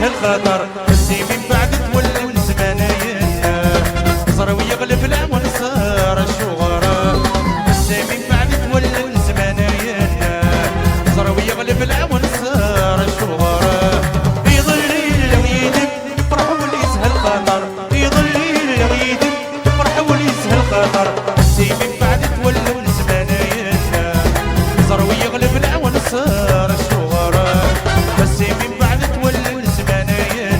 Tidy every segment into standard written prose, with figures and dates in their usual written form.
يسهل خطر بسي من بعد تولى زمانايا صار ويغلب العون صار الشغرة بسي من بعد تولى زمانايا صار ويغلب العون صار الشغرة يظل اليدم يفرح واللي يسهل خطر يظل اليدم يفرح واللي يسهل خطر بسي من بعد تولى زمانايا صار ويغلب العون صار الشغرة بسي من بعد تولى زمانايا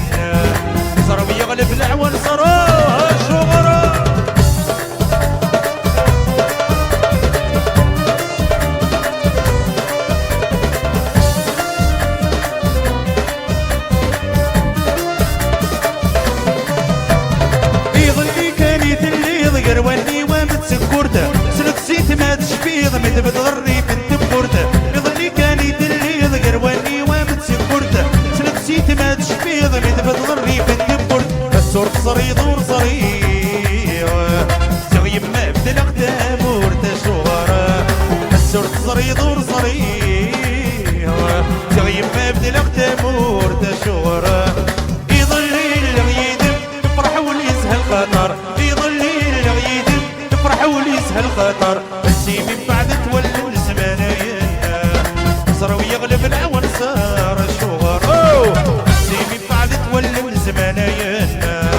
صار ويغلب العون صار الشغرة رواني ومتسكرته سلكسيت ما تشبيض مت بتغري بنت بورته يظلي كان يدلي رواني ومتسكرته سلكسيت ما تشبيض مت بتغري بنت بورته السور صري دور صري زغي ما بدل اقدام ورته شغره السور صري دور صري زغي ما بدل اقدام ورته شغره يظلي اليدم يفرح واللي يسهل خطر يسهل خطر بسي من بعد تولى زمانايا صار ويغلب العون صار الشغر بسي من بعد تولى زمانايا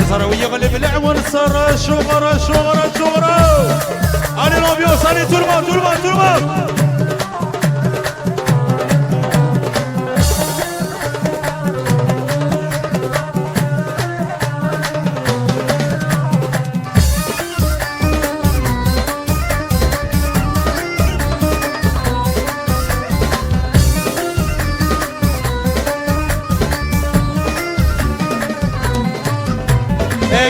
صار ويغلب العون صار الشغر شغر شغر allez l'ambiance allez tout le monde tout le monde tout le monde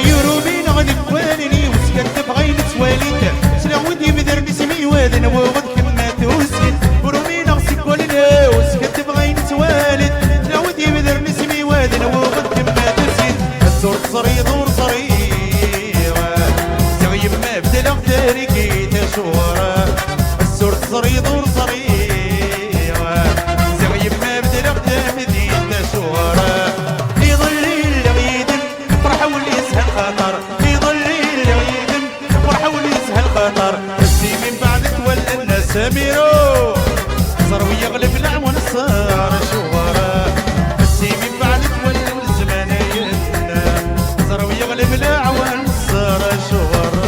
يوروبين غادي كوانني وسكت بغيت تواليت سلاودي بدر بسمي وادن وغد كما توسكت ورومين غسك ولنا وسكت بغيت تواليت سلاودي بدر بسمي وادن وغد كما توسكت الزور صري دور صري زغيب ما بدل اغتاري كي تشورا الزور صري دور صري زغيب ما بدل اغتاري كي تشورا يظل اليدم يفرح واللي يسهل خطر يظل اليدم يفرح واللي يسهل خطر بسي من بعد تولى الناس ميرو صار ويغلب العون صار شغرة بسي من بعد تولى الزمانايا صار ويغلب العون صار شغرة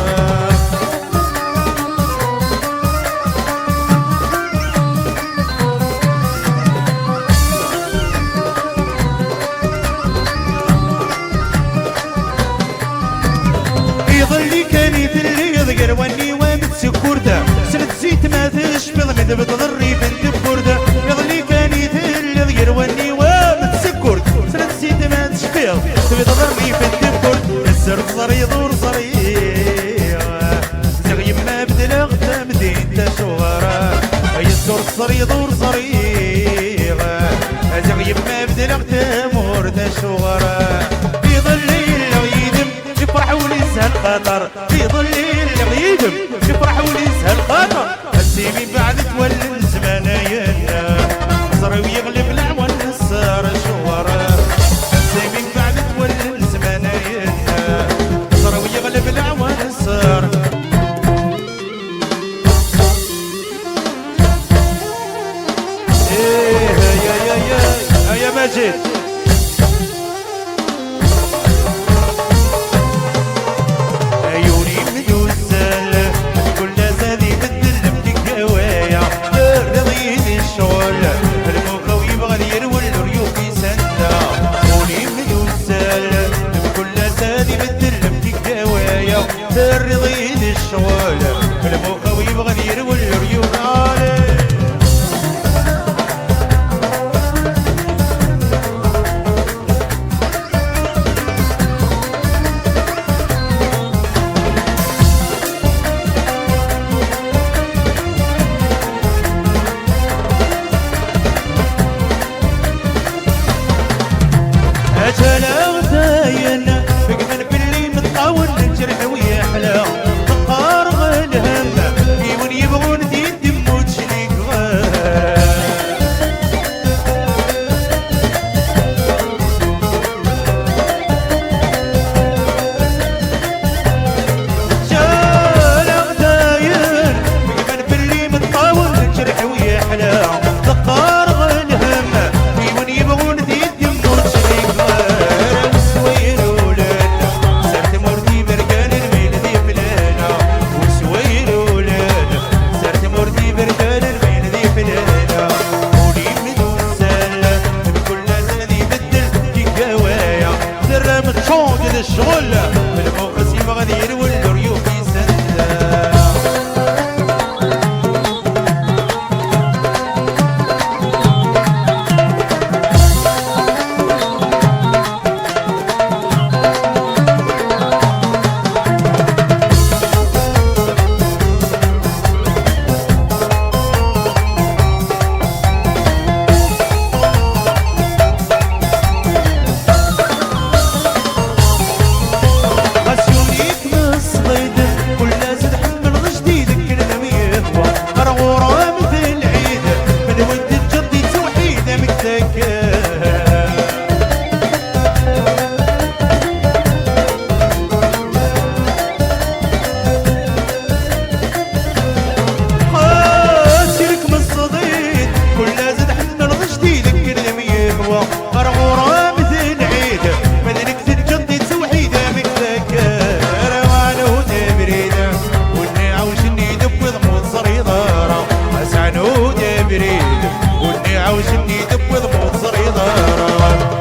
يظلي كان يدلي يضقر واني ومتسكرته سنة زيت ما تشبض مد بتضري بنت بورده يظلي كان يدلي يضقر واني ومتسكرت سنة زيت ما تشبض بتضري بنت بورده السر صري دور صري زغيب ما بدل اغتام دين شغرة اي السر صري دور صري زغيب ما بدل اغتام ورده شغرة يظلي اليدم يفرح واللي يسهل خطر في ظل اليدم يفرح واللي يسهل خطر بسي من بعد تولى زمانايا صار ويغلب العون صار شغرة بسي من بعد تولى زمانايا صار ويغلب العون صار يا ماجد الرضيد الشوالة الموقع ويبغى يروي الريون عليه أجل أغتاينا بقمن باللي متطاول الجرح ويحلى تقار غلهم يبون يبغون دين دموت شليك الشغل المخلص يبغى دير والريوح يسندا. وشني دب ضبوط صريضة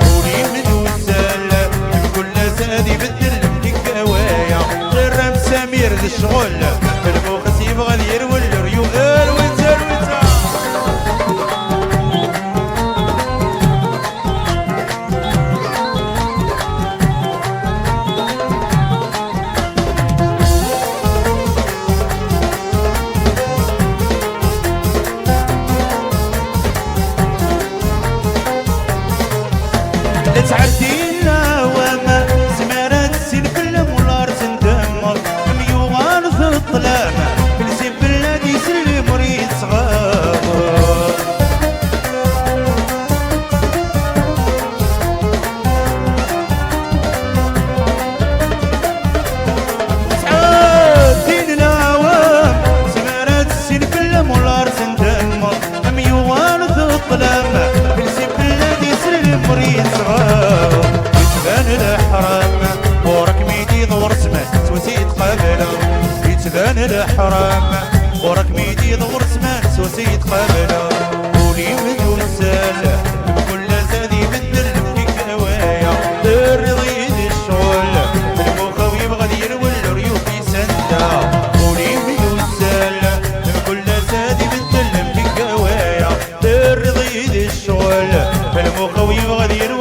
قولي من وسالة بكل سادي بدل مكوايا غير مسامير ذي الشغل المخس يبغى الير والريوق الوتا الوتا. تعدينا وما سمارات سنفلم والارض ندمر ميوغان في الظلامة بالسيف بلادي يسلي مريض صغار تعدينا وما سمارات سنفلم والارض ندمر ميوغان في الظلامة بالسيف بلادي يسلي مريض صغار. يتبان الحرام ورك ميدي ضور سمان سوسيت قابله يتبان الحرام ورك ميدي ضور سمان سوسيت قابله قولي من وسال بكل زادي بدل فيك هوايا الرضي دي الشغل المخاو يبغى دير والريوح يسندا قولي من وسال بكل زادي بدل فيك هوايا الرضي دي الشغل المخاو يبغى دير